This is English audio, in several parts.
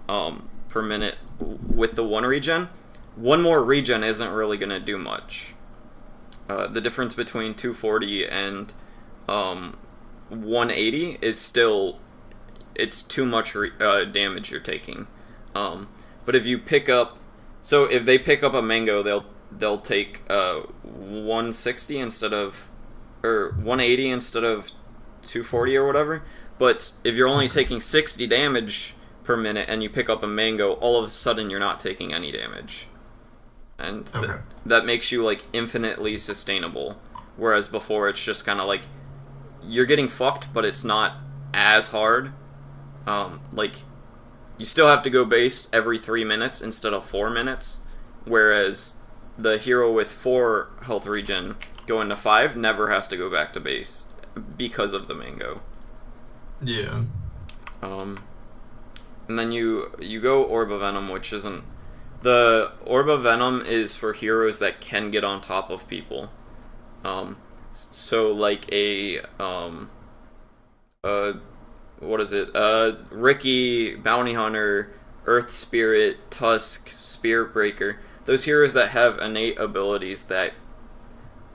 per minute with the one regen. One more regen isn't really going to do much. The difference between 240 and 180 is still, it's too much damage you're taking. But if you pick up, so if they pick up a mango, they'll take 160 instead of, or 180 instead of 240 or whatever. But if you're only taking 60 damage per minute and you pick up a mango, all of a sudden you're not taking any damage. And that makes you like infinitely sustainable. Whereas before it's just kind of like you're getting fucked, but it's not as hard. Like you still have to go base every 3 minutes instead of 4 minutes. Whereas the hero with 4 health regen going to 5 never has to go back to base because of the mango. Yeah. And then you go Orb of Venom, which isn't... The Orb of Venom is for heroes that can get on top of people. So like a... what is it? Ricky, Bounty Hunter, Earth Spirit, Tusk, Spirit Breaker. Those heroes that have innate abilities that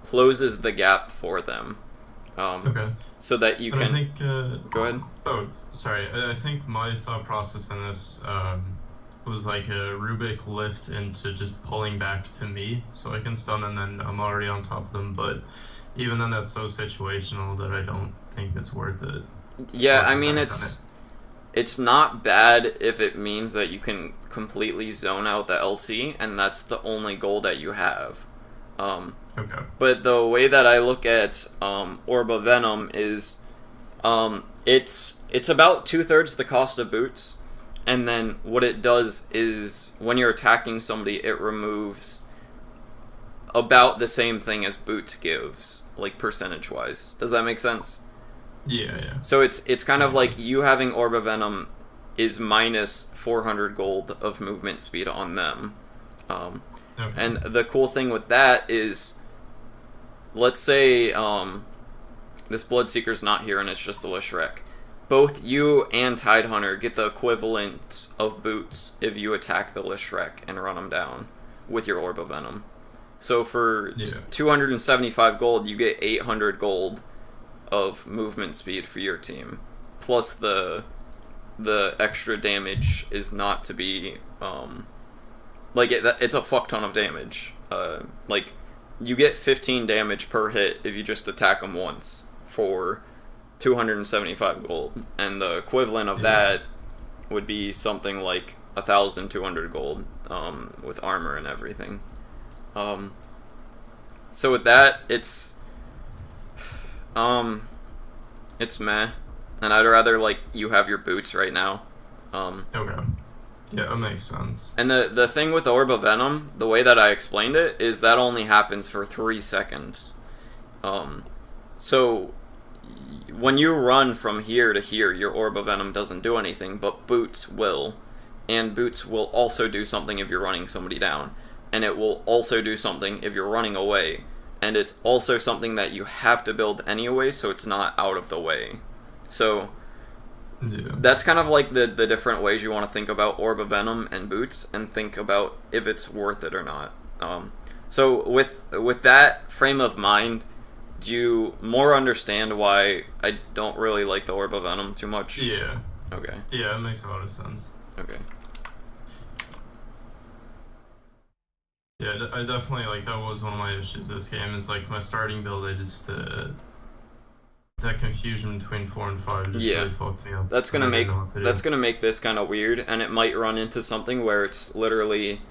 closes the gap for them. So that you can... I think, go ahead. Oh, sorry. I think my thought process in this was like a Rubik lift into just pulling back to me so I can stun and then I'm already on top of them. But even then, that's so situational that I don't think it's worth it. Yeah, I mean, it's not bad if it means that you can completely zone out the LC, and that's the only goal that you have. But the way that I look at Orb of Venom is it's about 2/3 the cost of boots, and then what it does is when you're attacking somebody, it removes about the same thing as boots gives, like percentage-wise. Does that make sense? Yeah. So it's kind of like you having Orb of Venom is minus 400 gold of movement speed on them. And the cool thing with that is, let's say this Bloodseeker's not here and it's just the Lishreck. Both you and Tidehunter get the equivalent of boots if you attack the Lishreck and run them down with your Orb of Venom. So for 275 gold, you get 800 gold of movement speed for your team. Plus the extra damage is not to be... like, it's a fuck ton of damage. Like, you get 15 damage per hit if you just attack them once for 275 gold. And the equivalent of that would be something like 1,200 gold with armor and everything. So with that, it's meh. And I'd rather, like, you have your boots right now. Yeah, that makes sense. And the thing with Orb of Venom, the way that I explained it, is that only happens for 3 seconds. So when you run from here to here, your Orb of Venom doesn't do anything, but boots will. And boots will also do something if you're running somebody down. And it will also do something if you're running away. And it's also something that you have to build anyway, so it's not out of the way. So... that's kind of like the different ways you want to think about Orb of Venom and boots, and think about if it's worth it or not. So with that frame of mind, do you more understand why I don't really like the Orb of Venom too much? Yeah. Okay. Yeah, it makes a lot of sense. Okay. Yeah, I definitely, like, that was one of my issues this game, is like my starting build, I just that confusion between 4 and 5 just really fucked me up. That's gonna make this kind of weird, and it might run into something where it's literally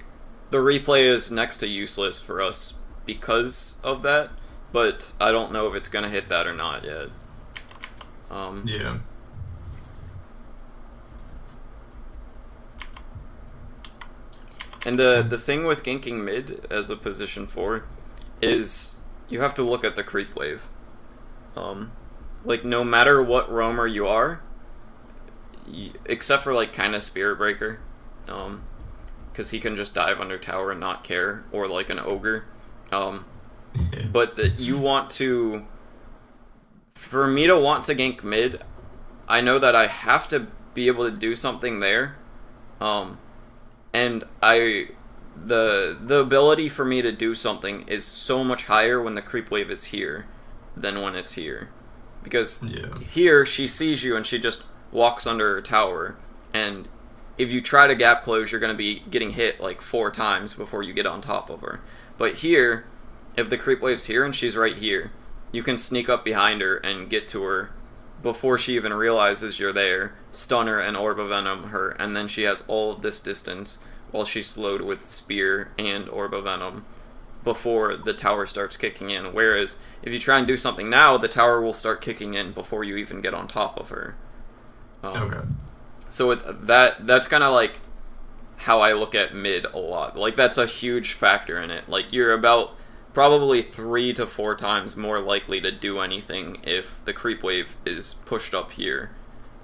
the replay is next to useless for us because of that. But I don't know if it's gonna hit that or not yet. Yeah. And the thing with ganking mid as a position 4 is you have to look at the creep wave. Like, no matter what roamer you are, except for, like, kind of Spirit Breaker, because he can just dive under tower and not care, or, like, an Ogre, but that you want to... For me to want to gank mid, I know that I have to be able to do something there, Um, and the ability for me to do something is so much higher when the creep wave is here than when it's here. Because here, she sees you and she just walks under her tower, and if you try to gap close, you're going to be getting hit like 4 times before you get on top of her. But here, if the creep wave's here and she's right here, you can sneak up behind her and get to her before she even realizes you're there, stun her and Orb of Venom her, and then she has all of this distance while she's slowed with Spear and Orb of Venom before the tower starts kicking in. Whereas, if you try and do something now, the tower will start kicking in before you even get on top of her. Okay. So with that's kind of like how I look at mid a lot. Like, that's a huge factor in it. Like, you're about probably 3 to 4 times more likely to do anything if the creep wave is pushed up here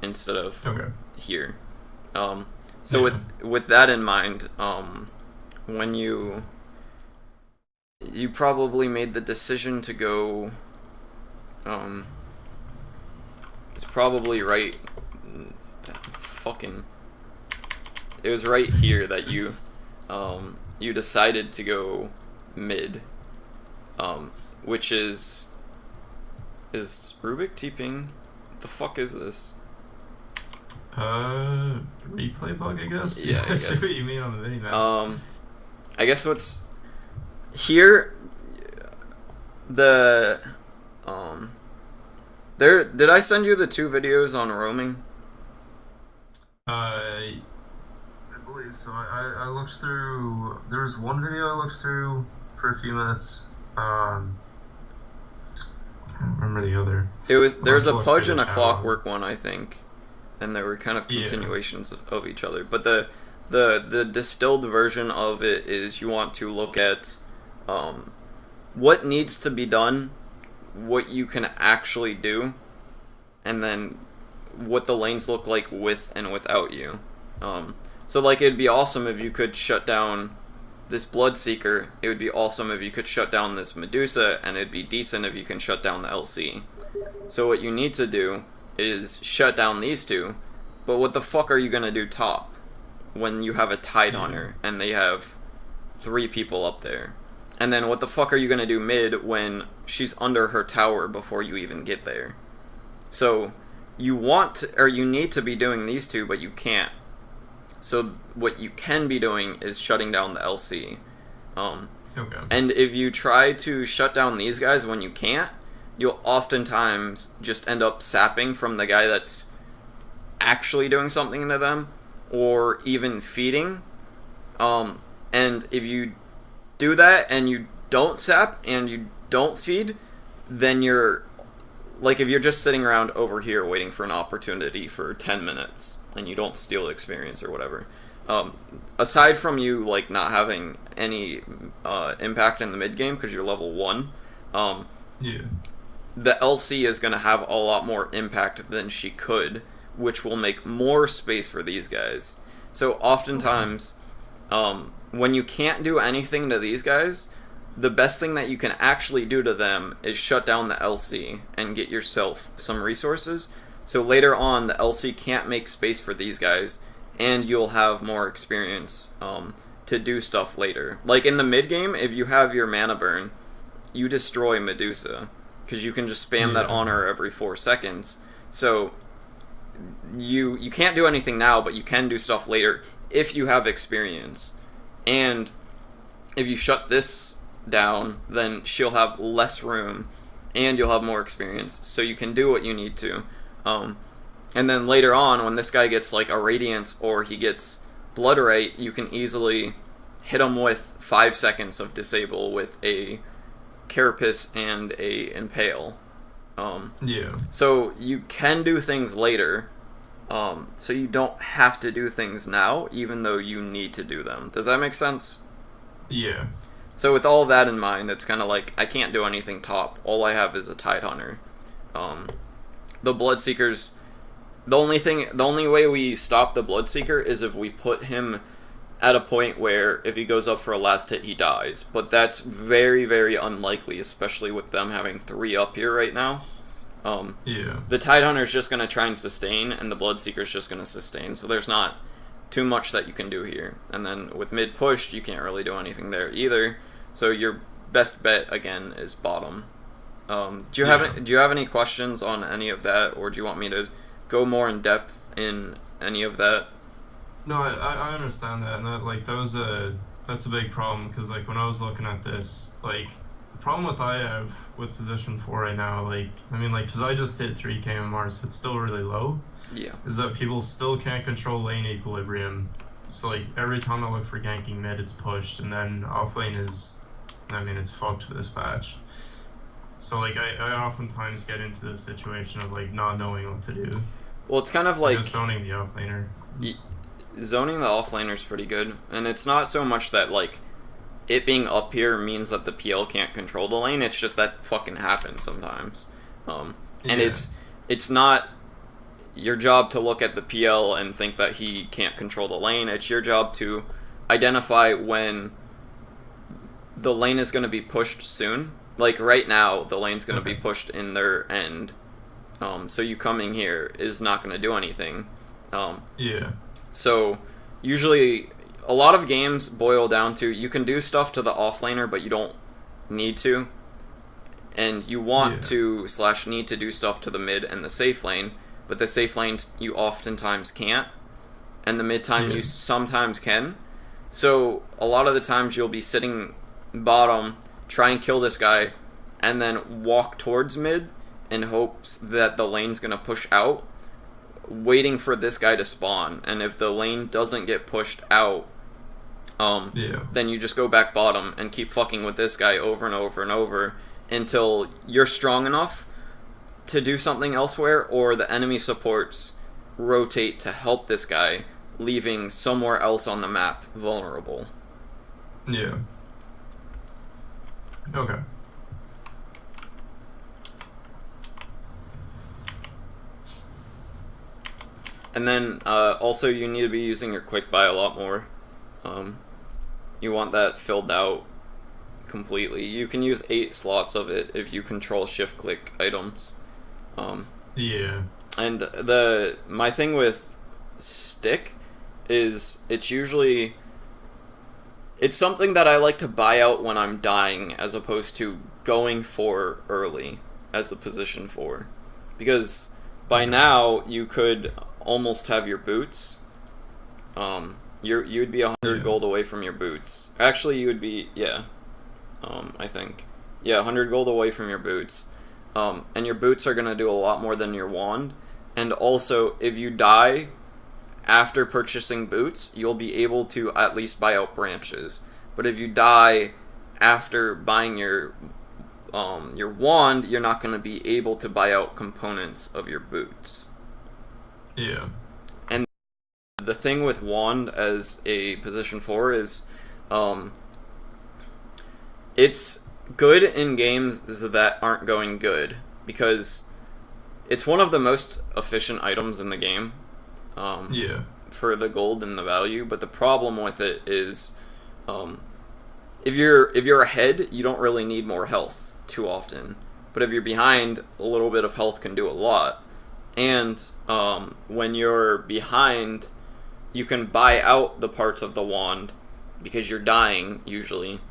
instead of here. So with that in mind, when you probably made the decision to go, it's probably right. It was right here that you you decided to go mid, which is Rubik TPing? What the fuck is this? Replay bug, I guess. Yeah, I see guess. what you mean on the minimap. I guess what's here, the there, did I send you the 2 videos on roaming? I believe so. I looked through. There was one video I looked through for a few minutes. I can't remember the other. There's a Pudge and a Clockwork one, I think, and they were kind of continuations of each other. But the distilled version of it is you want to look at what needs to be done, what you can actually do, and then what the lanes look like with and without you. So like, it'd be awesome if you could shut down this Bloodseeker, it would be awesome if you could shut down this Medusa, and it'd be decent if you can shut down the LC. So what you need to do is shut down these 2, but what the fuck are you gonna do top when you have a Tide Hunter and they have 3 people up there? And then what the fuck are you gonna do mid when she's under her tower before you even get there? So you want to, or you need to be doing these 2, but you can't. So what you can be doing is shutting down the LC. And if you try to shut down these guys when you can't, you'll oftentimes just end up sapping from the guy that's actually doing something to them, or even feeding. And if you do that and you don't sap and you don't feed, then you're like, if you're just sitting around over here waiting for an opportunity for 10 minutes and you don't steal experience or whatever, aside from you like not having any impact in the mid game because you're level 1, the LC is going to have a lot more impact than she could, which will make more space for these guys. So oftentimes, when you can't do anything to these guys, the best thing that you can actually do to them is shut down the LC and get yourself some resources. So later on, the LC can't make space for these guys, and you'll have more experience to do stuff later. Like in the mid game, if you have your mana burn, you destroy Medusa, because you can just spam that on her every 4 seconds. So you can't do anything now, but you can do stuff later if you have experience. And if you shut this down, then she'll have less room and you'll have more experience, so you can do what you need to. And then later on, when this guy gets like a Radiance or he gets Blood Right, you can easily hit him with 5 seconds of disable with a Carapace and a Impale. So you can do things later, so you don't have to do things now, even though you need to do them. Does that make sense? Yeah. So with all that in mind, it's kind of like, I can't do anything top. All I have is a Tide Hunter. The Bloodseekers, the only way we stop the Bloodseeker is if we put him at a point where if he goes up for a last hit, he dies. But that's very, very unlikely, especially with them having 3 up here right now. The Tide Hunter's just going to try and sustain, and the Bloodseeker's just going to sustain. So there's not too much that you can do here. And then with mid pushed, you can't really do anything there either. So your best bet again is bottom. Do you have any questions on any of that, or do you want me to go more in depth in any of that? No, I understand that, and that's a big problem, because like when I was looking at this, like the problem I have with position 4 right now, like I mean like because I just hit 3k MMR, so it's still really low. Yeah. Is that people still can't control lane equilibrium. So like every time I look for ganking mid, it's pushed, and then off lane is, I mean, it's fucked this patch. So like I oftentimes get into the situation of like not knowing what to do. Well, it's kind of like just zoning the offlaner. Zoning the offlaner is pretty good, and it's not so much that like it being up here means that the PL can't control the lane. It's just that fucking happens sometimes, and it's not your job to look at the PL and think that he can't control the lane. It's your job to identify when the lane is going to be pushed soon. Like right now, the lane's going to be pushed in their end. So you coming here is not going to do anything. So usually, a lot of games boil down to you can do stuff to the offlaner, but you don't need to. And you want to / need to do stuff to the mid and the safe lane, but the safe lane you oftentimes can't. And the mid time you sometimes can. So a lot of the times you'll be sitting bottom, try and kill this guy, and then walk towards mid in hopes that the lane's going to push out, waiting for this guy to spawn. And if the lane doesn't get pushed out, then you just go back bottom and keep fucking with this guy over and over and over until you're strong enough to do something elsewhere, or the enemy supports rotate to help this guy, leaving somewhere else on the map vulnerable. Yeah. Okay. And then also you need to be using your quick buy a lot more. You want that filled out completely. You can use 8 slots of it if you control shift click items. And my thing with stick is it's something that I like to buy out when I'm dying, as opposed to going for early as a position 4. Because by now you could almost have your boots. You'd be 100 gold away from your boots. Actually, you would be, I think. 100 gold away from your boots. And your boots are going to do a lot more than your wand. And also, if you die after purchasing boots, you'll be able to at least buy out branches. But if you die after buying your wand, you're not going to be able to buy out components of your boots. And the thing with wand as a position 4 is it's good in games that aren't going good, because it's one of the most efficient items in the game. For the gold and the value, but the problem with it is if you're ahead, you don't really need more health too often, but if you're behind, a little bit of health can do a lot. And when you're behind, you can buy out the parts of the wand because you're dying usually,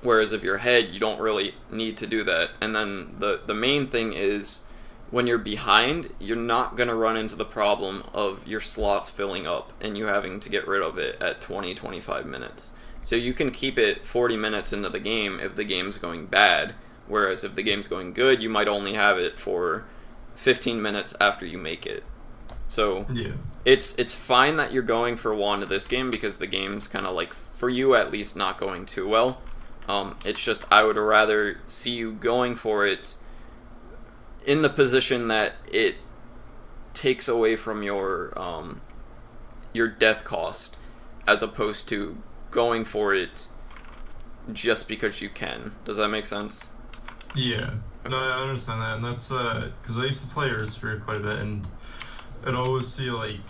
whereas if you're ahead, you don't really need to do that. And then the main thing is, when you're behind, you're not going to run into the problem of your slots filling up and you having to get rid of it at 20-25 minutes. So you can keep it 40 minutes into the game if the game's going bad, whereas if the game's going good, you might only have it for 15 minutes after you make it. So it's fine that you're going for wand this game, because the game's kind of like, for you at least, not going too well. It's just I would rather see you going for it in the position that it takes away from your death cost, as opposed to going for it just because you can. Does that make sense? Yeah. No, I understand that, and that's because I used to play Earthsphere quite a bit, and I'd always see like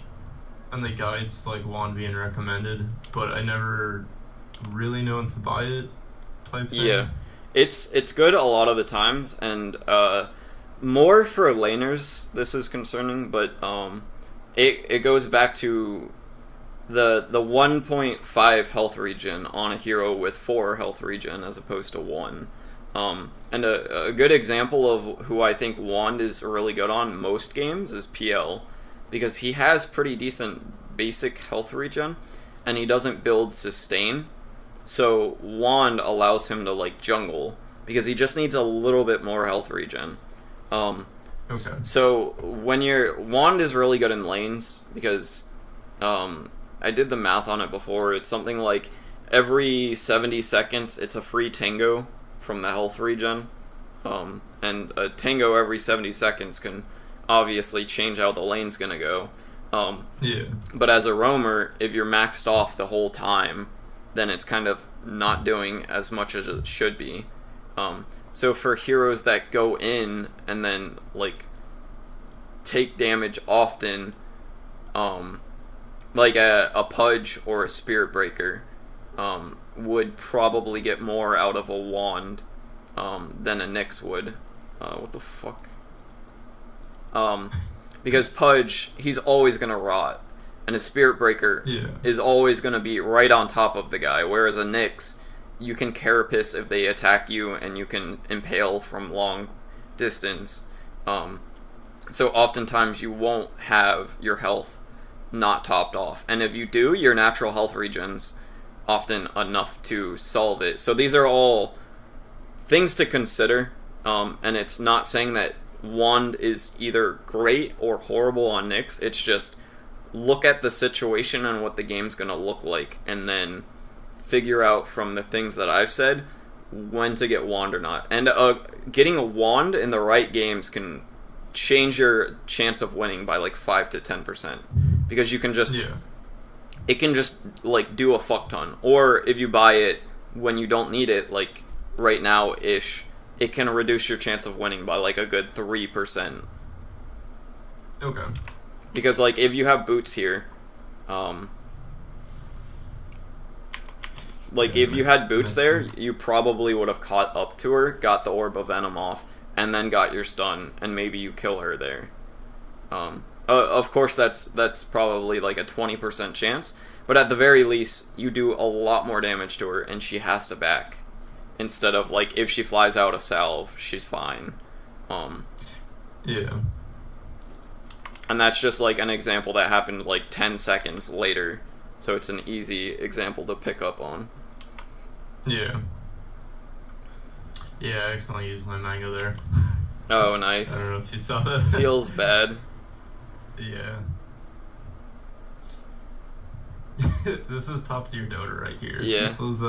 in the guides like wand being recommended, but I never really known to buy it type thing. Yeah, it's good a lot of the times, and more for laners this is concerning, but it goes back to the 1.5 health regen on a hero with 4 health regen as opposed to 1. And a good example of who I think Wand is really good on most games is PL, because he has pretty decent basic health regen, and he doesn't build sustain, so Wand allows him to like jungle, because he just needs a little bit more health regen. Okay. So when Wand is really good in lanes, because I did the math on it before, it's something like every 70 seconds it's a free tango from the health regen, and a tango every 70 seconds can obviously change how the lane's gonna go. Yeah. But as a roamer, if you're maxed off the whole time, then it's kind of not doing as much as it should be. So for heroes that go in and then like take damage often, like a Pudge or a Spirit Breaker, would probably get more out of a Wand than a Nyx would. What the fuck? Because Pudge, he's always gonna rot, and a Spirit Breaker is always gonna be right on top of the guy, whereas a Nyx, you can carapace if they attack you, and you can impale from long distance. So oftentimes you won't have your health not topped off, and if you do, your natural health regen's often enough to solve it. So these are all things to consider, and it's not saying that Wand is either great or horrible on Nyx. It's just look at the situation and what the game's gonna look like, and then figure out from the things that I've said when to get Wand or not. And getting a Wand in the right games can change your chance of winning by like 5 to 10%, because you can just it can just like do a fuck ton. Or if you buy it when you don't need it, like right now ish, it can reduce your chance of winning by like a good 3%. Okay. Because like if you have boots here, like if you had boots there, you probably would have caught up to her, got the Orb of Venom off, and then got your stun, and maybe you kill her there. Of course, that's probably like a 20% chance, but at the very least, you do a lot more damage to her, and she has to back. Instead of, like, if she flies out a salve, she's fine. Yeah. And that's just, like, an example that happened, like, 10 seconds later, so it's an easy example to pick up on. Yeah. Yeah, I accidentally used my mango there. Oh, nice. I don't know if you saw that. Feels bad. Yeah. This is top tier Dota right here. Yeah. This was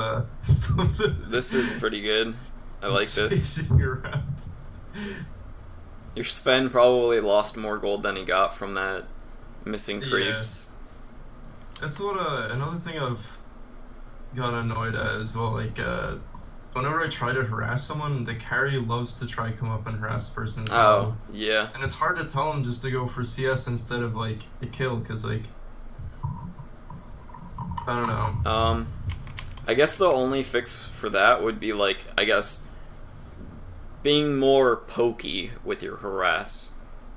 This is pretty good. I like this. Around. Your Sven probably lost more gold than he got from that missing creeps. Yeah. That's what another thing I've got annoyed at as well. Like whenever I try to harass someone, the carry loves to try come up and harass the person. Oh, yeah. And it's hard to tell them just to go for CS instead of like a kill, because like I don't know. I guess the only fix for that would be like, I guess, being more pokey with your harass,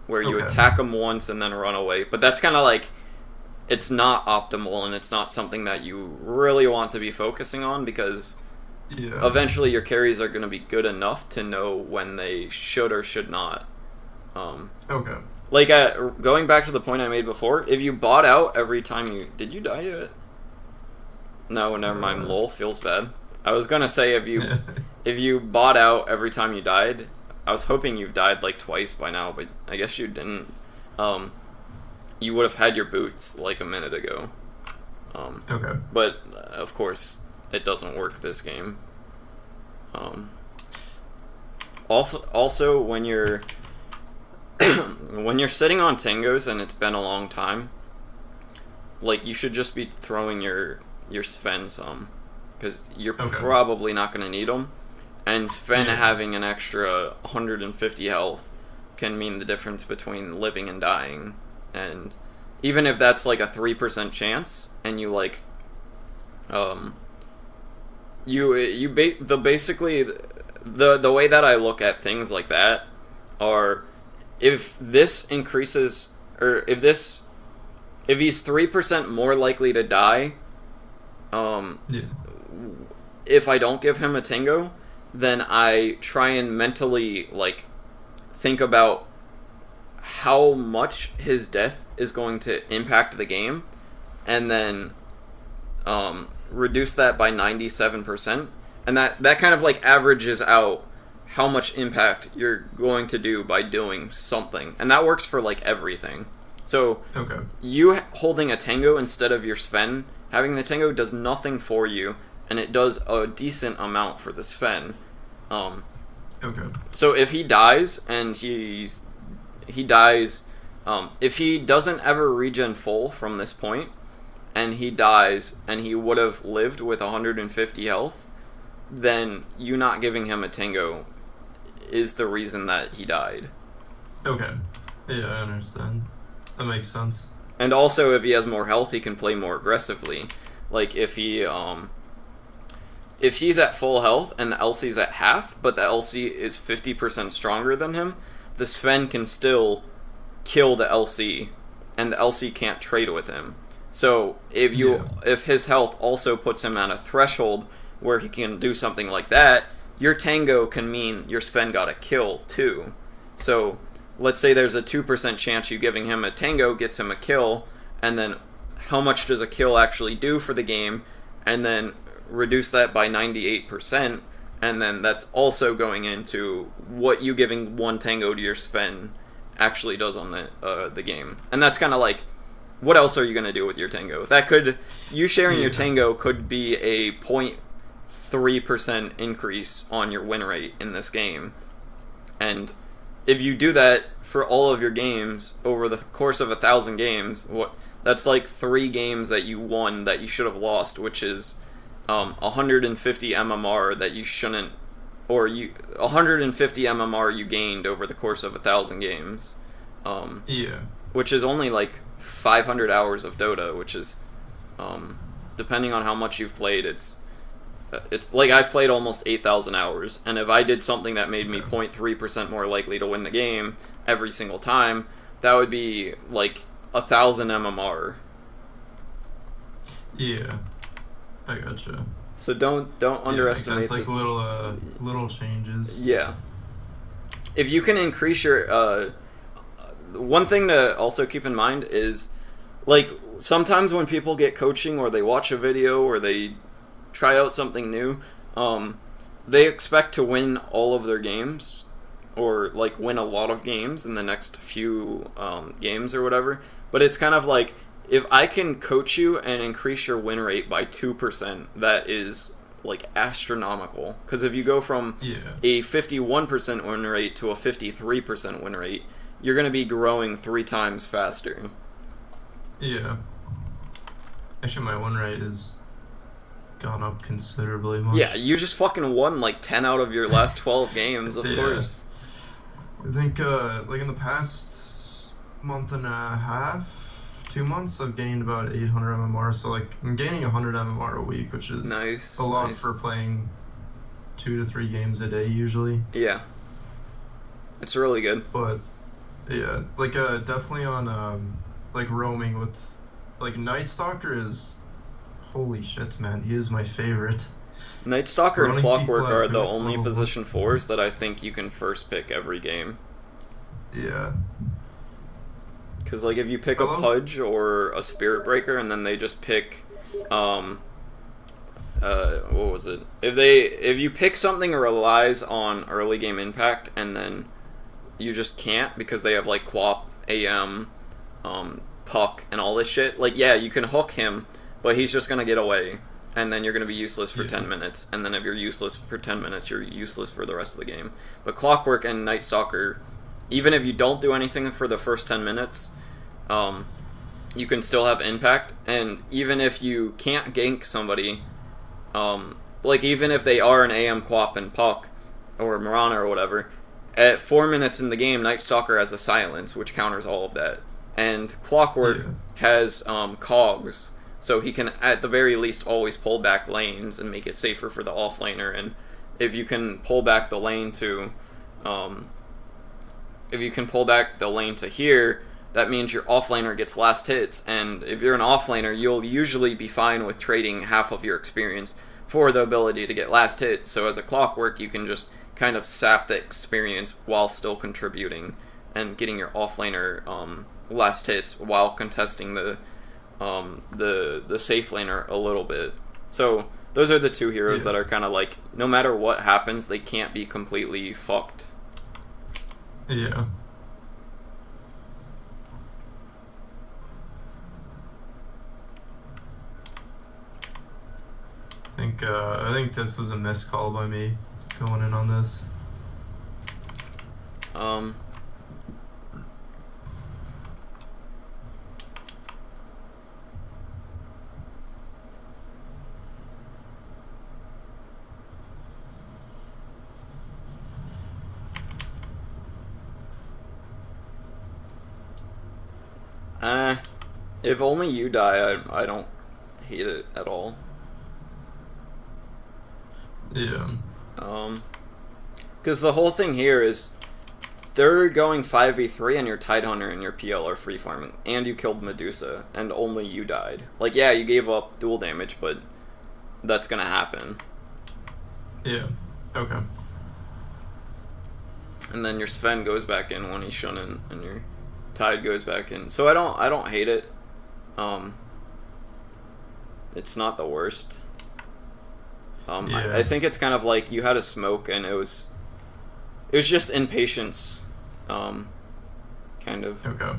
where you attack them once and then run away. But that's kind of like, it's not optimal, and it's not something that you really want to be focusing on, because eventually your carries are going to be good enough to know when they should or should not. Like, going back to the point I made before, if you bought out every time you... Did you die yet? No, never mind. Lol, feels bad. I was gonna say, if you bought out every time you died, I was hoping you've died like twice by now, but I guess you didn't. You would have had your boots like a minute ago. But of course, it doesn't work this game. Also, when you're when you're sitting on tangos and it's been a long time, like, you should just be throwing your Sven some, because you're probably not going to need them, and Sven having an extra 150 health can mean the difference between living and dying. And even if that's like a 3% chance, and you like basically the way that I look at things like that are, if this increases, or if this if he's 3% more likely to die, Yeah. if I don't give him a Tango, then I try and mentally, like, think about how much his death is going to impact the game, and then reduce that by 97%, and that kind of like averages out how much impact you're going to do by doing something, and that works for like everything. So Okay. you holding a Tango instead of your Sven having the Tango does nothing for you, and it does a decent amount for the Sven. Okay. So if he dies and he dies, if he doesn't ever regen full from this point, and he dies and he would have lived with 150 health, then you not giving him a Tango is the reason that he died. Okay. Yeah, I understand. That makes sense. And also, if he has more health, he can play more aggressively. Like if he's at full health and the LC's at half, but the LC is 50% stronger than him, the Sven can still kill the LC, and the LC can't trade with him. So if his health also puts him at a threshold where he can do something like that, your Tango can mean your Sven got a kill too. So let's say there's a 2% chance you giving him a Tango gets him a kill, and then how much does a kill actually do for the game, and then reduce that by 98%, and then that's also going into what you giving one Tango to your Sven actually does on the game. And that's kind of like, what else are you going to do with your Tango? You sharing your Tango could be a 0.3% increase on your win rate in this game. And if you do that for all of your games over the course of 1,000 games, that's like 3 games that you won that you should have lost, which is 150 MMR that you shouldn't, or 150 MMR you gained over the course of 1,000 games. Which is only like 500 hours of Dota, which is, depending on how much you've played, it's like I've played almost 8,000 hours, and if I did something that made me 0.3% more likely to win the game every single time, that would be like 1,000 MMR. Yeah, I gotcha. So don't underestimate. Like little changes. Yeah. If you can increase your one thing to also keep in mind is, like, sometimes when people get coaching or they watch a video or they try out something new, they expect to win all of their games, or like win a lot of games in the next few games or whatever. But it's kind of like, if I can coach you and increase your win rate by 2%, that is like astronomical. Because if you go from a 51% win rate to a 53% win rate, you're going to be growing 3 times faster. Yeah. Actually, my win rate has gone up considerably much. Yeah, you just fucking won like 10 out of your last 12 games, of course. I think, like in the past month and a half, 2 months, I've gained about 800 MMR. So, like, I'm gaining 100 MMR a week, which is a lot for playing 2 to 3 games a day usually. Yeah. It's really good. But yeah, like definitely on like roaming with like Night Stalker is, holy shit, man, he is my favorite. Night Stalker and Clockwork are the only position 4s that I think you can first pick every game. Yeah. Because like if you pick a Pudge or a Spirit Breaker and then they just pick what was it? If you pick something that relies on early game impact and then you just can't because they have like Quap, AM, Puck, and all this shit, like, yeah, you can hook him, but he's just gonna get away, and then you're gonna be useless for 10 minutes, and then if you're useless for 10 minutes, you're useless for the rest of the game. But Clockwork and Night Stalker, even if you don't do anything for the first 10 minutes, you can still have impact, and even if you can't gank somebody, like even if they are an AM, Quap, and Puck, or Mirana or whatever, at 4 minutes in the game, Night Stalker has a silence, which counters all of that. And Clockwork has cogs, so he can, at the very least, always pull back lanes and make it safer for the offlaner. And if you can pull back the lane to, here, that means your offlaner gets last hits, and if you're an offlaner, you'll usually be fine with trading half of your experience for the ability to get last hits. So as a clockwork, you can just kind of sap the experience while still contributing and getting your offlaner last hits while contesting the safe laner a little bit. So those are the two heroes that are kind of like, no matter what happens, they can't be completely fucked. Yeah. I think this was a missed call by me going in on this. If only you die, I don't hate it at all. Yeah. Because the whole thing here is they're going 5v3 and your Tidehunter and your PL are free farming, and you killed Medusa, and only you died. Like, yeah, you gave up dual damage, but that's gonna happen. Yeah. Okay. And then your Sven goes back in when he shouldn't, and your Tide goes back in. So I don't hate it. It's not the worst. Yeah. I think it's kind of like you had a smoke and it was just impatience, kind of. Okay.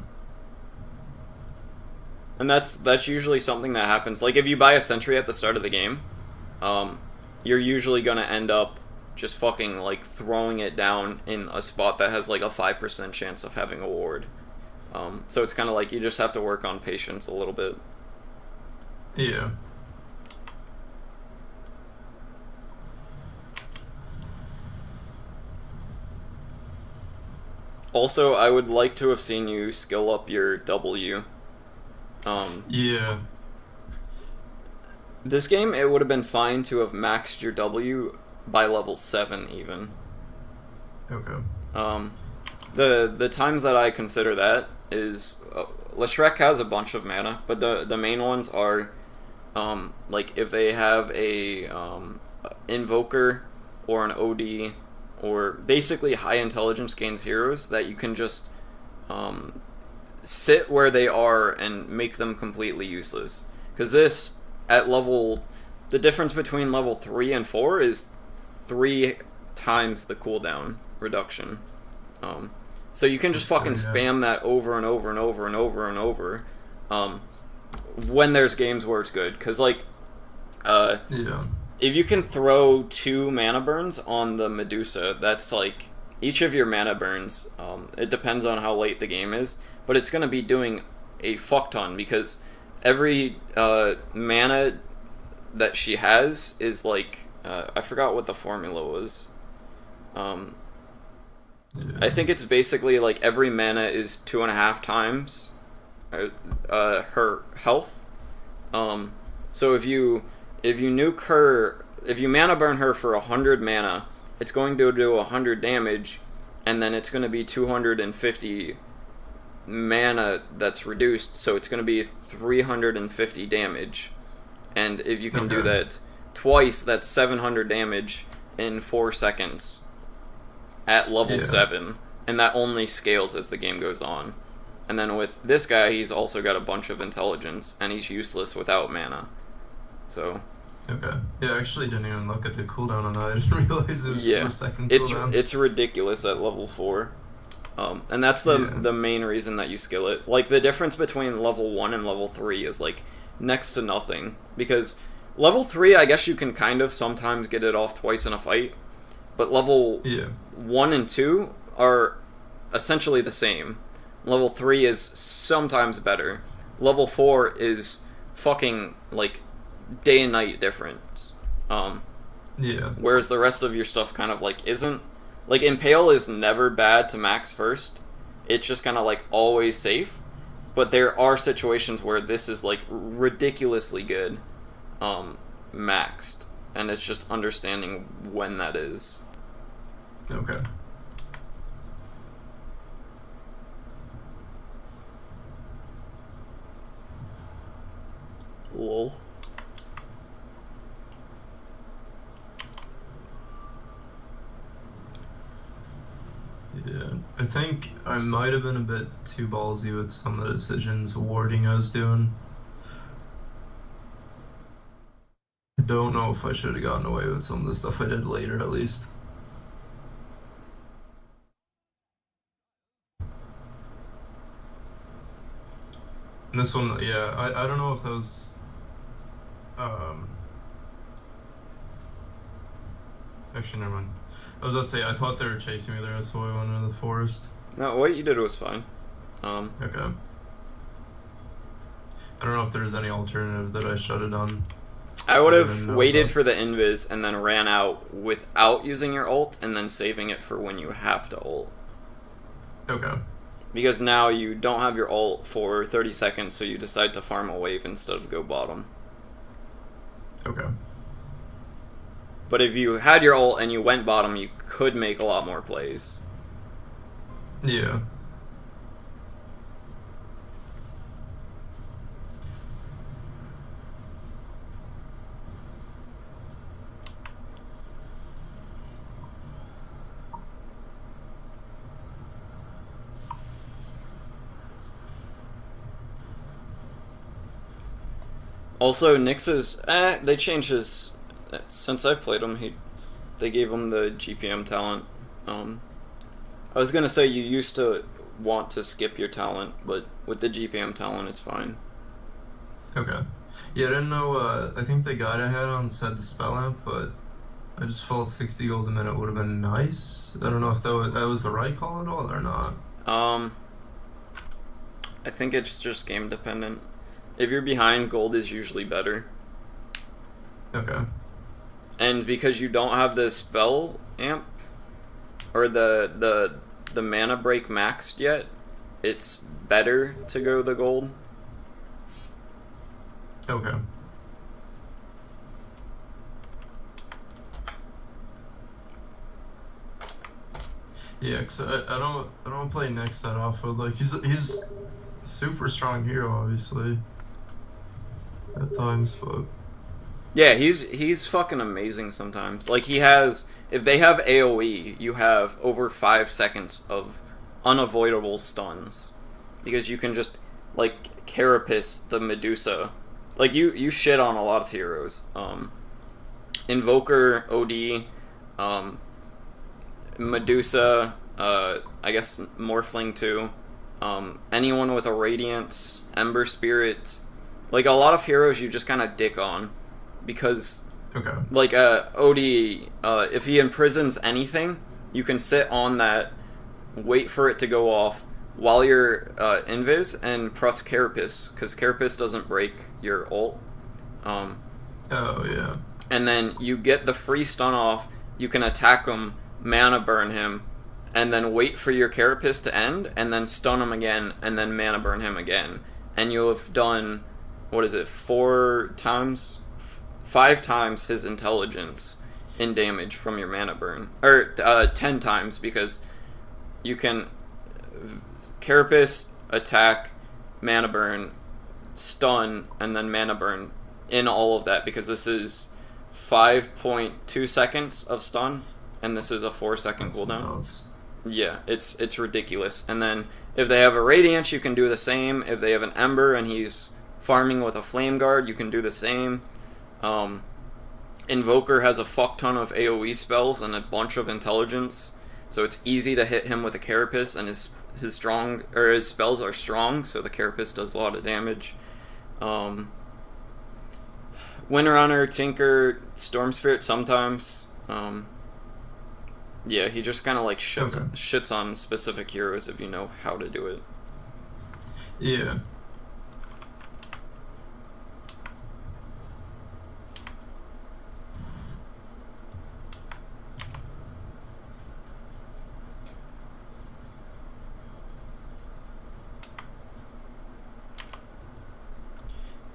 And that's usually something that happens. Like if you buy a sentry at the start of the game, you're usually gonna end up just fucking like throwing it down in a spot that has like a 5% chance of having a ward. So it's kind of like you just have to work on patience a little bit. Yeah. Also, I would like to have seen you skill up your W. Yeah. This game, it would have been fine to have maxed your W by level 7 even. Okay. The times that I consider that is Leshreck has a bunch of mana, but the main ones are like if they have a invoker or an OD or basically high intelligence gains heroes that you can just sit where they are and make them completely useless. Because this at level, the difference between level 3 and 4 is 3 times the cooldown reduction. So you can just fucking spam that over and over and over and over and over when there's games where it's good. Because, like, if you can throw 2 mana burns on the Medusa, that's like, each of your mana burns, it depends on how late the game is, but it's going to be doing a fuck ton because every mana that she has is like, I forgot what the formula was. I think it's basically like every mana is 2.5 times her health. So if you nuke her, if you mana burn her for 100 mana, it's going to do 100 damage, and then it's going to be 250 mana that's reduced, so it's going to be 350 damage. And if you can do that twice, that's 700 damage in 4 seconds at level 7, and that only scales as the game goes on. And then with this guy, he's also got a bunch of intelligence, and he's useless without mana. So... Okay. Yeah, I actually didn't even look at the cooldown on that. I didn't realize it was 4 second cooldown. It's ridiculous at level 4. And that's the main reason that you skill it. Like, the difference between level 1 and level 3 is, like, next to nothing. Because level 3, I guess you can kind of sometimes get it off twice in a fight. But level 1 and 2 are essentially the same. Level 3 is sometimes better. Level 4 is fucking, like, day and night difference. Whereas the rest of your stuff kind of, like, isn't. Like, Impale is never bad to max first. It's just kind of, like, always safe. But there are situations where this is, like, ridiculously good maxed. And it's just understanding when that is. Okay. Lol. Yeah, I think I might have been a bit too ballsy with some of the decisions warding I was doing. I don't know if I should have gotten away with some of the stuff I did later, at least. And this one, yeah, I don't know if that was, actually, never mind. I was about to say, I thought they were chasing me there, so I went into the forest. No, what you did was fine. Okay. I don't know if there's any alternative that I should have done. I would have waited for the invis and then ran out without using your ult and then saving it for when you have to ult. Okay. Because now you don't have your ult for 30 seconds, so you decide to farm a wave instead of go bottom. Okay. But if you had your ult and you went bottom, you could make a lot more plays. Yeah. Also, Nyx's, they changed his, since I played him, they gave him the GPM talent. I was gonna say you used to want to skip your talent, but with the GPM talent, it's fine. Okay. Yeah, I didn't know, I think the guide I had on said the spell amp, but I just felt 60 gold a minute would have been nice. I don't know if that was the right call at all or not. I think it's just game dependent. If you're behind, gold is usually better. Okay. And because you don't have the spell amp or the mana break maxed yet, it's better to go the gold. Okay. Yeah, cause I don't play Nyx that often. Like he's a super strong hero, obviously. At times, but yeah, he's fucking amazing sometimes. Like he has, if they have AoE, you have over 5 seconds of unavoidable stuns because you can just like carapace the Medusa. Like you shit on a lot of heroes. Invoker, OD, Medusa, I guess Morphling too. Anyone with a Radiance, Ember Spirit. Like, a lot of heroes you just kind of dick on. Because, okay. Like, OD, if he imprisons anything, you can sit on that, wait for it to go off while you're invis, and press Carapace, because Carapace doesn't break your ult. Oh, yeah. And then you get the free stun off, you can attack him, mana burn him, and then wait for your Carapace to end, and then stun him again, and then mana burn him again. And you'll have done, what is it, 5 times his intelligence in damage from your mana burn. Or 10 times, because you can Carapace, attack, mana burn, stun, and then mana burn in all of that, because this is 5.2 seconds of stun, and this is a 4-second cooldown. Nuts. Yeah, it's ridiculous. And then if they have a Radiance, you can do the same. If they have an Ember and he's farming with a Flame Guard, you can do the same. Invoker has a fuck ton of AoE spells and a bunch of intelligence, so it's easy to hit him with a Carapace, and his spells are strong, so the Carapace does a lot of damage. Windrunner, Tinker, Storm Spirit sometimes. Yeah, he just kind of like shits on specific heroes if you know how to do it. Yeah.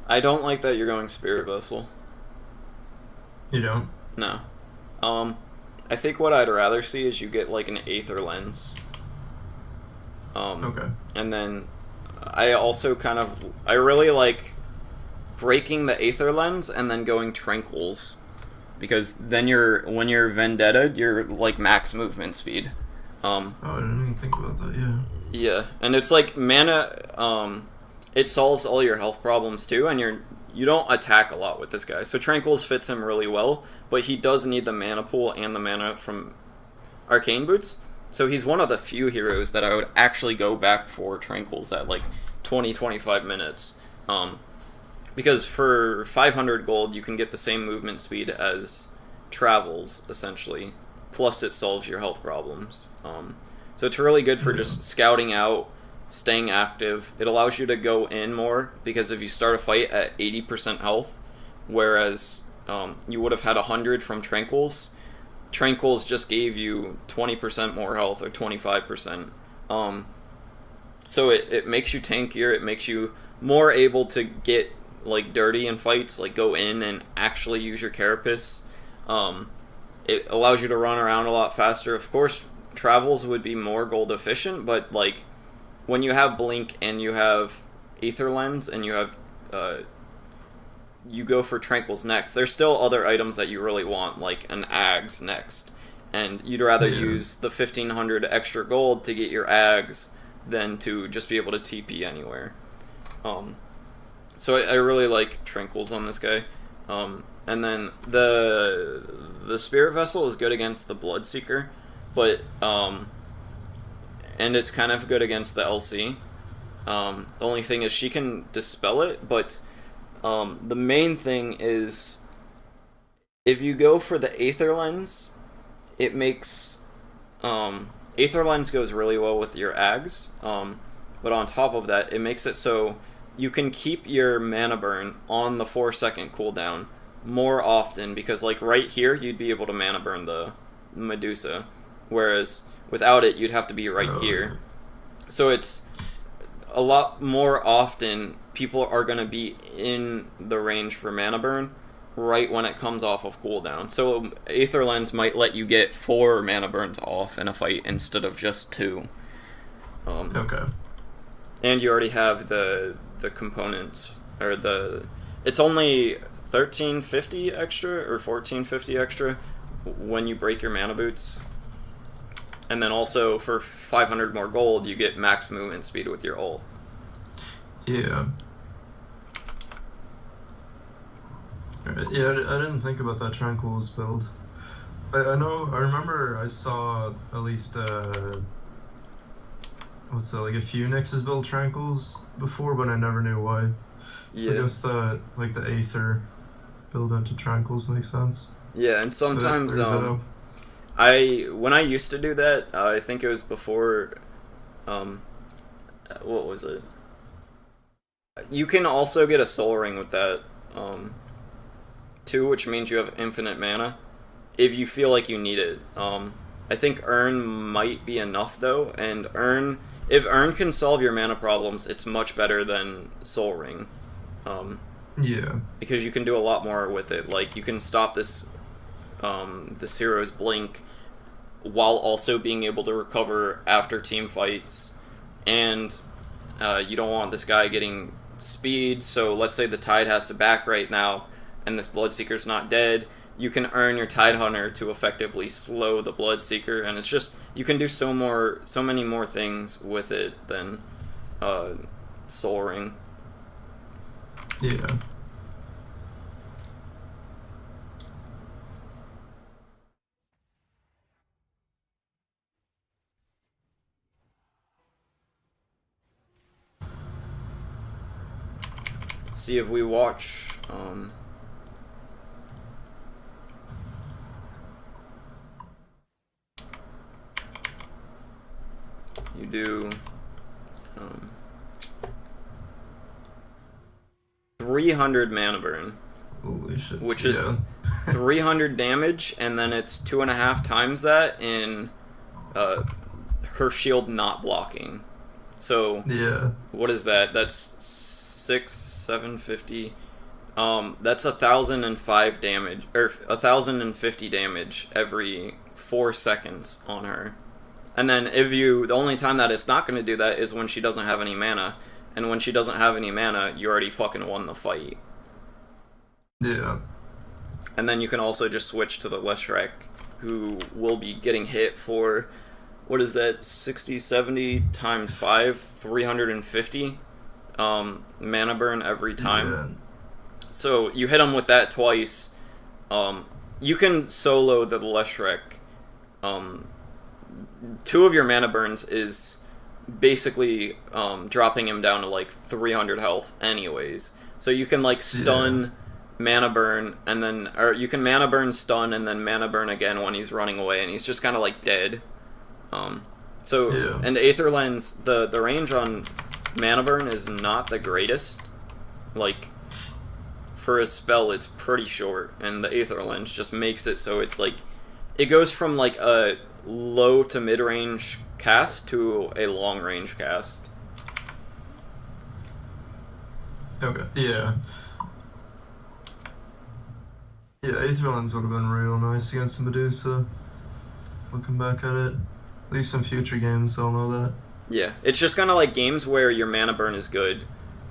I don't like that you're going Spirit Vessel. You don't? No. I think what I'd rather see is you get like an Aether Lens. Okay. And then I also I really like breaking the Aether Lens and then going Tranquils. Because then when you're Vendetta, you're like max movement speed. Oh, I didn't even think about that, yeah. Yeah, and it's like mana, it solves all your health problems too, and you don't attack a lot with this guy. So Tranquils fits him really well, but he does need the mana pool and the mana from Arcane Boots. So he's one of the few heroes that I would actually go back for Tranquils at like 20-25 minutes. Because for 500 gold, you can get the same movement speed as Travels, essentially. Plus it solves your health problems. So it's really good for just scouting out, staying active. It allows you to go in more, because if you start a fight at 80% health, whereas you would have had 100 from Tranquils, Tranquils just gave you 20% more health, or 25%. So it makes you tankier, it makes you more able to get like dirty in fights, like go in and actually use your Carapace. It allows you to run around a lot faster. Of course, Travels would be more gold efficient, but like when you have Blink and you have Aether Lens and you have you go for Tranquils next, there's still other items that you really want, like an Ags next, and you'd rather use the 1500 extra gold to get your Ags than to just be able to TP anywhere. So I really like Tranquils on this guy. And then the Spirit Vessel is good against the Bloodseeker, but and it's kind of good against the LC. The only thing is she can dispel it, but the main thing is if you go for the Aether Lens, it makes Aether Lens goes really well with your Ags, but on top of that, it makes it so you can keep your mana burn on the 4-second cooldown more often, because like right here you'd be able to mana burn the Medusa, whereas without it you'd have to be right here. So it's a lot more often people are going to be in the range for mana burn right when it comes off of cooldown. So Aether Lens might let you get 4 mana burns off in a fight instead of just 2. Okay. And you already have the components, or it's only 1350 extra or 1450 extra when you break your mana boots. And then also for 500 more gold, you get max movement speed with your ult. Yeah. Right. Yeah, I didn't think about that Tranquils build. I remember I saw at least what's that, like a few Nexus build Tranquils before, but I never knew why. So I guess the Aether build into Tranquils makes sense. Yeah, and sometimes when I used to do that, I think it was before what was it? You can also get a Soul Ring with that too, which means you have infinite mana if you feel like you need it. I think Urn might be enough though, and if Urn can solve your mana problems, it's much better than Soul Ring. Yeah. Because you can do a lot more with it. Like, you can stop this hero's blink while also being able to recover after team fights. And you don't want this guy getting speed, so let's say the Tide has to back right now, and this Bloodseeker's not dead. You can earn your Tidehunter to effectively slow the Bloodseeker, and it's just, you can do so many more things with it than Soul Ring. Yeah. See if we watch you do 300 mana burn. Holy shit. Which is 300 damage, and then it's 2.5 times that in her shield not blocking. So yeah, what is that? That's 750. That's 1,005 damage, or 1,050 damage every 4 seconds on her. And then the only time that it's not going to do that is when she doesn't have any mana. And when she doesn't have any mana, you already fucking won the fight. Yeah. And then you can also just switch to the Leshrac, who will be getting hit for, what is that, 60, 70 times 5, 350 mana burn every time. Yeah. So you hit him with that twice. You can solo the Leshrac. 2 of your mana burns is basically dropping him down to like 300 health anyways. So you can like stun, mana burn, and then, or you can mana burn, stun, and then mana burn again when he's running away, and he's just kind of like dead. And Aether Lens, the range on mana burn is not the greatest. Like, for a spell, it's pretty short, and the Aether Lens just makes it so it's like, it goes from like a low to mid range cast to a long range cast. Okay. Yeah. Yeah, Aether Lens would have been real nice against Medusa. Looking back at it, at least in future games, they'll know that. Yeah, it's just kind of like games where your mana burn is good.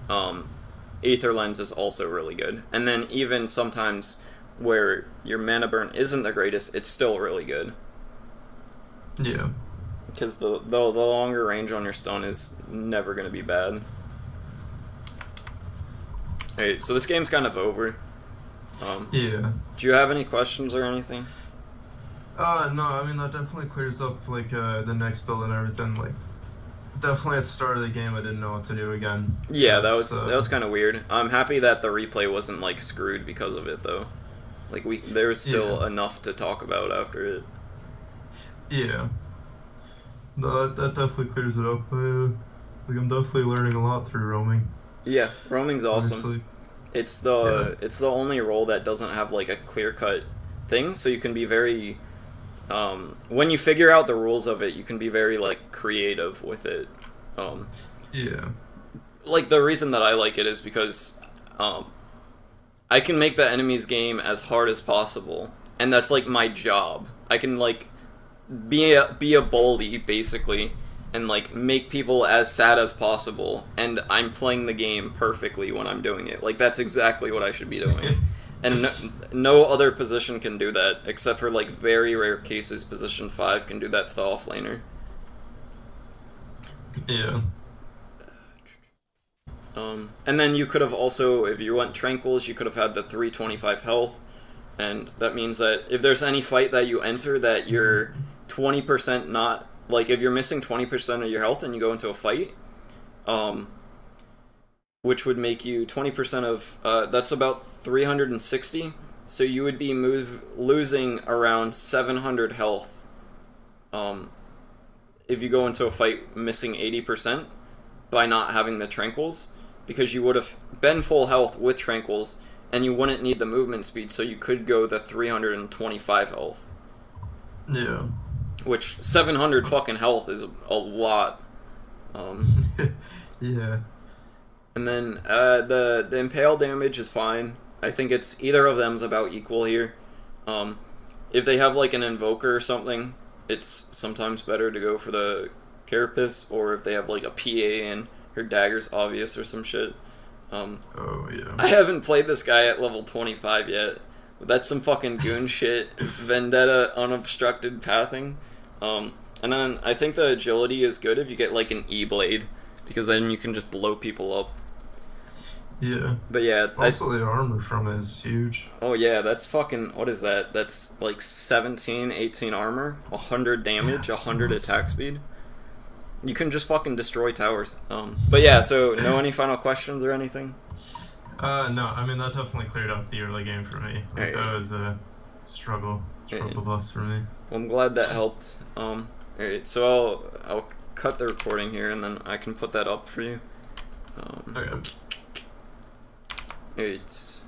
Aether Lens is also really good, and then even sometimes where your mana burn isn't the greatest, it's still really good. Yeah. Because the longer range on your stun is never going to be bad. Alright, so this game's kind of over. Yeah. Do you have any questions or anything? No, I mean, that definitely clears up, like, the next build and everything. Like, definitely at the start of the game, I didn't know what to do again. Yeah, that was kind of weird. I'm happy that the replay wasn't, like, screwed because of it, though. Like, there was still enough to talk about after it. Yeah. No, that definitely clears it up. Like, I'm definitely learning a lot through roaming. Yeah, roaming's awesome. Honestly. It's the only role that doesn't have like a clear-cut thing, so you can be very when you figure out the rules of it, you can be very like creative with it. Yeah. Like the reason that I like it is because I can make the enemy's game as hard as possible, and that's like my job. I can like be a bully basically, and like make people as sad as possible, and I'm playing the game perfectly when I'm doing it. Like that's exactly what I should be doing. And no other position can do that, except for like very rare cases position 5 can do that to the offlaner. Yeah. And then you could have also, if you went Tranquils, you could have had the 325 health, and that means that if there's any fight that you enter that you're 20% not, like, if you're missing 20% of your health and you go into a fight, which would make you 20% of, that's about 360, so you would be losing around 700 health, if you go into a fight missing 80% by not having the Tranquils, because you would have been full health with Tranquils, and you wouldn't need the movement speed, so you could go the 325 health. Yeah. Which 700 fucking health is a lot. Yeah. And then the impale damage is fine. I think it's either of them's about equal here. If they have like an invoker or something, it's sometimes better to go for the Carapace, or if they have like a PA and her dagger's obvious or some shit. Oh yeah. I haven't played this guy at level 25 yet. That's some fucking goon shit. Vendetta unobstructed pathing. And then I think the agility is good if you get like an E-blade, because then you can just blow people up. Yeah. But yeah. Also, the armor from it is huge. Oh yeah, that's fucking, what is that? That's like 17, 18 armor, 100 damage, 100 attack speed. You can just fucking destroy towers. But yeah, so any final questions or anything? No, I mean, that definitely cleared up the early game for me. Like, that was a struggle bus for me. Well, I'm glad that helped. Alright, so I'll cut the recording here, and then I can put that up for you. Okay. Alright.